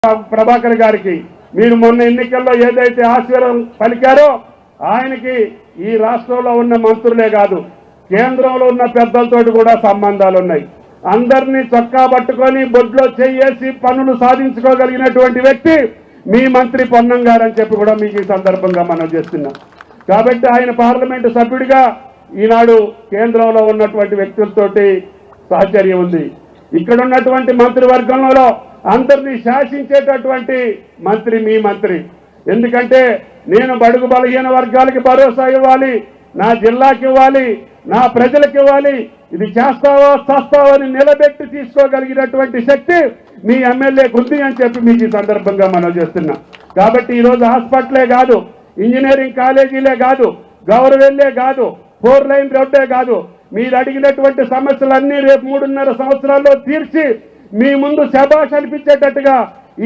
ప్రభాకర్ గారికి మీరు మొన్న ఎన్నికల్లో ఏదైతే ఆశీర్వాదం పలికారో ఆయనకి ఈ రాష్ట్రంలో ఉన్న మంత్రులే కాదు కేంద్రంలో ఉన్న పెద్దలతోటి కూడా సంబంధాలు ఉన్నాయి. అందరినీ చొక్కా పట్టుకొని బొడ్లో చేసి పనులు సాధించుకోగలిగినటువంటి వ్యక్తి మీ మంత్రి పొన్నం గారు అని చెప్పి కూడా మీకు ఈ సందర్భంగా మనం చేస్తున్నాం. కాబట్టి ఆయన పార్లమెంటు సభ్యుడిగా ఈనాడు కేంద్రంలో ఉన్నటువంటి వ్యక్తులతోటి సహచర్యం ఉంది. ఇక్కడ ఉన్నటువంటి మంత్రివర్గంలో అందరినీ శాసించేటటువంటి మంత్రి మీ మంత్రి. ఎందుకంటే నేను బడుగు బలహీన వర్గాలకి భరోసా ఇవ్వాలి, నా జిల్లాకి ఇవ్వాలి, నా ప్రజలకు ఇవ్వాలి, ఇది చేస్తావో చస్తావో అని నిలబెట్టి తీసుకోగలిగినటువంటి శక్తి మీ ఎమ్మెల్యేకు ఉంది అని చెప్పి మీకు ఈ సందర్భంగా మనం చేస్తున్నాం. కాబట్టి ఈరోజు హాస్పిటలే కాదు, ఇంజనీరింగ్ కాలేజీలే కాదు, గవర్నమెంట్లే కాదు, 4 లైన్ రోడ్డే కాదు, మీరు అడిగినటువంటి సమస్యలన్నీ రేపు 3.5 సంవత్సరాల్లో తీర్చి మీ ముందు శభాష్ అనిపించేటట్టుగా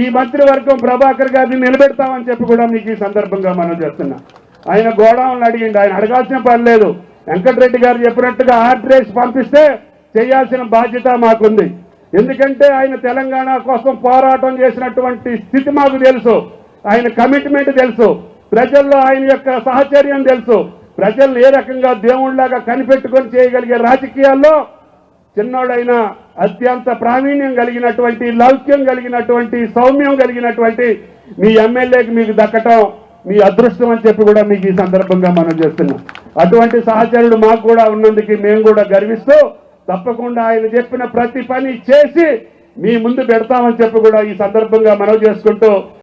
ఈ మంత్రివర్గం ప్రభాకర్ గారిని నిలబెడతామని చెప్పి కూడా మీకు ఈ సందర్భంగా మనం చేస్తున్నాం. ఆయన గోడౌన్లు అడిగింది, ఆయన అడగాల్సిన పని లేదు. వెంకటరెడ్డి గారు చెప్పినట్టుగా ఆర్డరేసి పంపిస్తే చేయాల్సిన బాధ్యత మాకుంది. ఎందుకంటే ఆయన తెలంగాణ కోసం పోరాటం చేసినటువంటి స్థితి మాకు తెలుసు, ఆయన కమిట్మెంట్ తెలుసు, ప్రజల్లో ఆయన యొక్క సహచర్యం తెలుసు, ప్రజలను ఏ రకంగా దేవుళ్లాగా కనిపెట్టుకొని చేయగలిగే రాజకీయాల్లో చిన్నోడైన అత్యంత ప్రావీణ్యం కలిగినటువంటి, లౌక్యం కలిగినటువంటి, సౌమ్యం కలిగినటువంటి మీ ఎమ్మెల్యేకి మీకు దక్కటం మీ అదృష్టం అని చెప్పి కూడా మీకు ఈ సందర్భంగా మనం చేస్తున్నాం. అటువంటి సహచరుడు మాకు కూడా ఉన్నందుకు మేము కూడా గర్విస్తూ తప్పకుండా ఆయన చెప్పిన ప్రతి పని చేసి మీ ముందు పెడతామని చెప్పి కూడా ఈ సందర్భంగా మనం చేసుకుంటూ